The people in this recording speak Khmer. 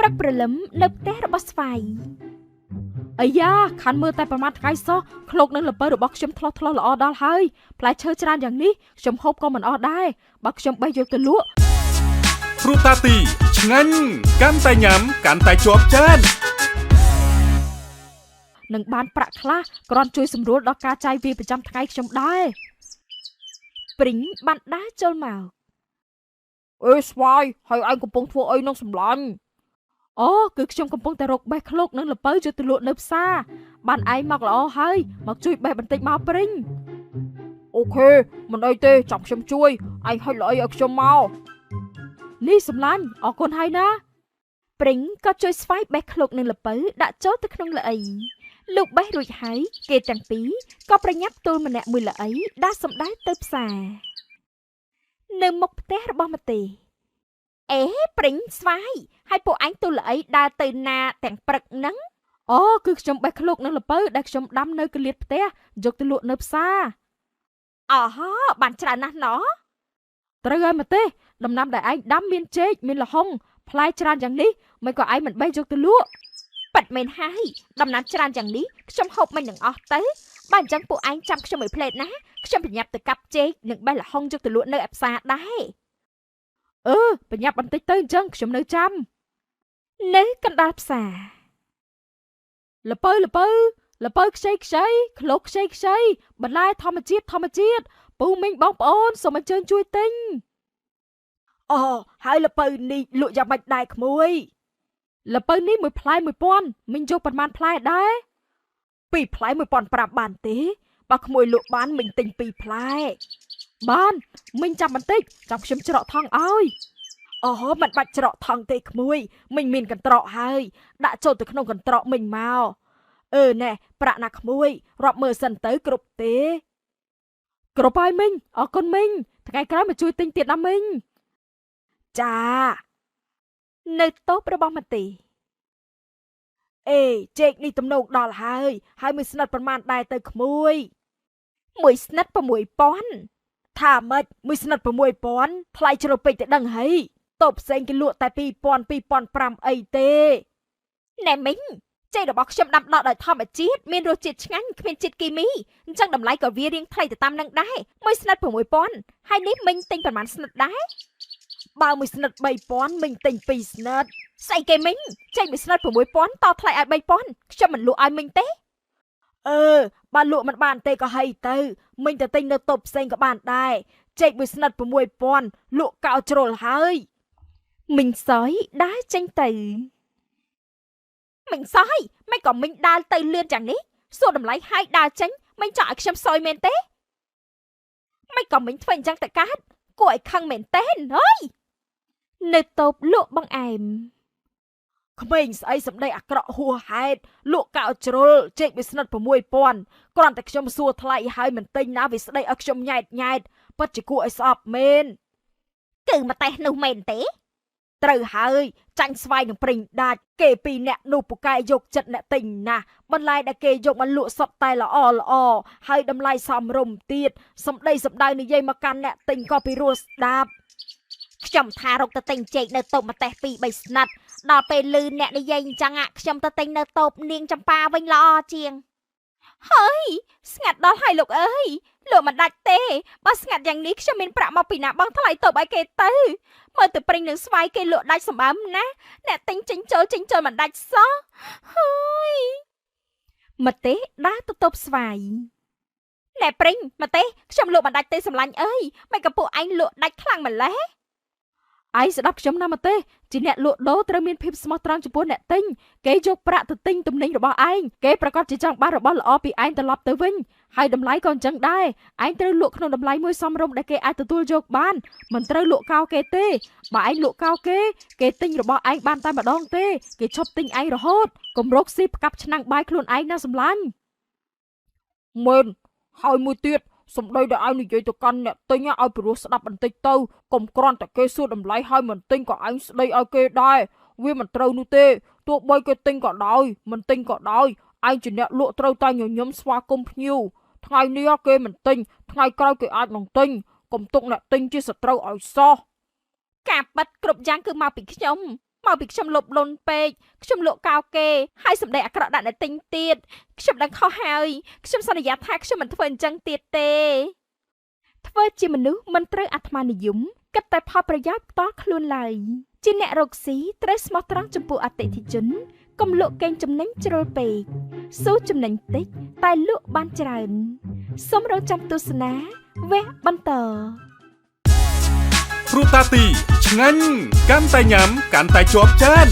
ព្រឹកព្រលឹមនៅផ្ទះរបស់ស្វាយអាយ៉ាខាន់មើលតែប្រមាថថ្ងៃសោះឃ្លោកនឹងលពៅរបស់ខ្ញុំថ្លោះល្អដល់ហើយផ្លែឈើច្រើនយ៉ាងនេះខ្ញុំហូបក៏មិនអស់ដែរបើខ្ញុំបេះយកទៅលក់គ្រូតាទីឆ្ងាញ់កាន់តែញ៉ាំកាន់តែជាប់ចាននឹងបានប្រាក់ខ្លះគ្រាន់ជួយសម្រួលដល់ការចាយវាប្រចាំថ្ងៃខ្ញុំដែរព្រីងបានដើរចូលមកអេស្វាយហើយឯងកំពុងធ្វើអីនឹងសម្លាញ់អូគឺខ្ញុំកំពុងតែរកបេះឃ្លោកនឹងលពៅយកទៅលក់នៅផ្សារបានឯងមកល្អហើយមកជួយបេះបន្តិចមកព្រីងអូខេមិនអីទេចាំខ្ញុំជួយឯងហុចល្អីឲ្យខ្ញុំមកនេះសម្លាញ់អរគុណហើយណាព្រីងក៏ជួយស្វាយបេះឃ្លោកនឹងលពៅដាក់ចូលទៅក្នុងល្អីលោកបេះរួចហើយគេទាំងពីរក៏ប្រញាប់ទូលម្នាក់មួយល្អីដើរសម្ដែងទៅផ្សារនៅមុខផ្ទះរបស់ម្ទេអេព្រីងស្វាយហើយពួកអញទូលល្អីដើរទៅណាទាំងព្រឹកហ្នឹងអូគឺខ្ញុំបេះឃ្លោកនឹងលពៅដែលខ្ញុំដាំនៅកលៀតផ្ទះយកទៅលក់នៅផ្សារអូហ៎បានច្រើនណាស់ណោះត្រូវហើយម្ទេដំណាំដែលឯងដាំមានចេកមានល្ហុងផ្លែច្រើនយ៉ាងនេះមិនក៏ឯងមិនបេះយកទៅលក់ប៉ិតមែនហើយដំណាំច្រើនយ៉ាងនេះខ្ញុំហូបមិននឹងអស់ទៅបើអញ្ចឹងពួកឯងចាំខ្ញុំឲ្យផ្លេតណាខ្ញុំប្រញាប់ទៅកាប់ចេកនិងបេះល្ហុងយកទៅលក់នៅផ្សារដែរប្រញាប់បន្តិចទៅអញ្ចឹងខ្ញុំនៅចាំនៅកណ្ដាលផ្សារលពៅខ្ចីឃ្លោកខ្ចីបន្លែធម្មជាតិពូមីងបងប្អូនសូមអញ្ជើញជួយទិញអូហើយលពៅនេះលក់យ៉ាងម៉េចដែរក្មួយលពៅនេះមួយផ្លែ1000មីងយកប៉ុន្មានផ្លែដែរ2ផ្លែ1500បានទេបើក្មួយលក់បានមីងទិញ2ផ្លែបានមីងចាំបន្តិចចាំខ្ញុំច្រកថង់ឲ្យអូមិនបាច់ច្រកថង់ទេក្មួយមីងមានកន្ត្រកហើយដាក់ចូលទៅក្នុងកន្ត្រកមីងមកណែប្រាក់ណាក្មួយរាប់មើលសិនទៅគ្រប់ទេគ្រប់ហើយមីងអរគុណមីងថ្ងៃក្រោយមកជួយទិញទៀតណាមីងចានៅតូបរបស់ម្ទេចេកនេះទំនោរដល់ហើយមួយស្និតប្រមាណដែរទៅក្មួយមួយស្និត6000ថាម៉េចមួយស្និត6000ថ្លៃជ្រុលពេកទៅដឹងហីតូបផ្សេងគេលក់តែ2000 2500អីទេណែមីងចេករបស់ខ្ញុំដាំដុះដោយធម្មជាតិមានរសជាតិឆ្ងាញ់គ្មានជាតិគីមីអញ្ចឹងតម្លៃក៏វារៀងថ្លៃទៅតាមនឹងដែរមួយស្និត6000ហើយនេះមីងទិញប្រហែលស្និតដែរបើមួយស្និត3000មីងទិញ2ស្និតស្អីគេមីងចេញមួយស្និត6000តថ្លៃឲ្យ3000ខ្ញុំមិនលក់ឲ្យមីងទេបើលក់មិនបានទេក៏ហីទៅមីងទៅទិញនៅតូបផ្សេងក៏បានដែរចេកមួយស្និត6000លក់កោជ្រុលហើយមីងសយដើរចេញទៅមីងសយមិនក៏មីងដើរទៅលឿនយ៉ាងនេះសួរតម្លៃហើយដើរចេញមីងចង់ឲ្យខ្ញុំសយមែនទេមិនក៏មីងធ្វើអញ្ចឹងទៅកើតគួរឲ្យខឹងមែនទេហើយនៅតូបលក់បង្អែមក្មេងស្អីសម្ដីអាក្រក់ហួសហេតុលក់កៅជ្រុលចេកមួយស្និត6000គ្រាន់តែខ្ញុំសួរថ្លៃហើយមិនទិញណាវាស្ដីឲ្យខ្ញុំញ៉ែតពិតជាគួរឲ្យស្អប់មែនគឺមកតេះនោះមែនទេត្រូវហើយចាញ់ស្វាយនឹងព្រិញដាច់គេពីរអ្នកនោះពូកែយកចិត្តអ្នកទិញណាស់បន្លែដែលគេយកមកលក់សុទ្ធតែល្អហើយតម្លៃសមរម្យទៀតសម្ដីសម្ដៅនិយាយមកកាន់អ្នកទិញក៏ពីរោះស្ដាប់ខ្ញុំថារកទៅទិញចេកនៅតូបមកតេះ2 3ស្និតដល់ពេលលឺអ្នកនិយាយអញ្ចឹងខ្ញុំទៅទិញនៅតូបនាងចម្ប៉ាវិញល្អជាងហើយស្ងាត់ដល់ហើយលោកអើយលោកមិនដាច់ទេបើស្ងាត់យ៉ាងនេះខ្ញុំមានប្រាក់មកពីណាបងថ្លៃតូបឲ្យគេទៅមើលទៅព្រិញនឹងស្វាយគេលក់ដាច់សម្បើមណាអ្នកទិញចិញ្ចូលមិនដាច់សោះហើយមកទេដើរទៅតូបស្វាយណែព្រិញមកទេខ្ញុំលក់មិនដាច់ទេសម្លាញ់អើយមិនក៏ពួកឯងលក់ដាច់ខ្លាំងម្ល៉េះឯងស្ដាប់ខ្ញុំណាមកទេជាអ្នកលក់ដូរត្រូវមានភាពស្មោះត្រង់ចំពោះអ្នកទិញគេយកប្រាក់ទៅទិញទំនិញរបស់ឯងគេប្រកាសជាចង់បានរបស់ល្អពីឯងត្រឡប់ទៅវិញហើយតម្លៃក៏អញ្ចឹងដែរឯងត្រូវលក់ក្នុងតម្លៃមួយសមរម្យដែលគេអាចទទួលយកបានមិនត្រូវលក់កោគេទេបើឯងលក់កោគេទិញរបស់ឯងបានតែម្ដងទេគេឈប់ទិញឯងរហូតកុំរកស៊ីផ្កាប់ឆ្នាំងបាយខ្លួនឯងណាសម្លាញ់មែនហើយមួយទៀតសម្ដីដែលឯងនិយាយទៅកាន់អ្នកទិញឲ្យព្រោះស្ដាប់បន្តិចទៅកុំគ្រាន់តែគេសួរតម្លៃឲ្យមិនទិញក៏ឯងស្ដីឲ្យគេដែរវាមិនត្រូវនោះទេទោះបីគេទិញក៏ដោយមិនទិញក៏ដោយឯងជាអ្នកលក់ត្រូវតែញញឹមស្វាគមន៍ភ្ញៀវថ្ងៃនេះគេមិនទិញថ្ងៃក្រោយគេអាចនឹងទិញកុំទុកអ្នកទិញជាសត្រូវឲ្យសោះការប៉ັດគ្រប់យ៉ាងគឺមកពីខ្ញុំ មកពីខ្ញុំលុបលុនពេកខ្ញុំលក់កោគេហើយសម្ដីអាក្រក់ដាក់អ្នកទិញទៀតខ្ញុំដឹងខុសហើយខ្ញុំសន្យាថាខ្ញុំមិនធ្វើអញ្ចឹងទៀតទេធ្វើជាមនុស្សមិនត្រូវអាត្មានិយមគិតតែផលប្រយោជន៍ផ្ទាល់ខ្លួនឡើយជាអ្នករកស៊ីត្រូវស្មោះត្រង់ចំពោះអតិថិជនកុំលក់កេងចំណេញជ្រុលពេកស៊ូចំណេញតិចតែលក់បានច្រើនសូមរងចាំទស្សនាវគ្គបន្ត ព្រោះតាទីឆ្ងាញ់កាន់តែញ៉ាំកាន់តែជាប់ចាន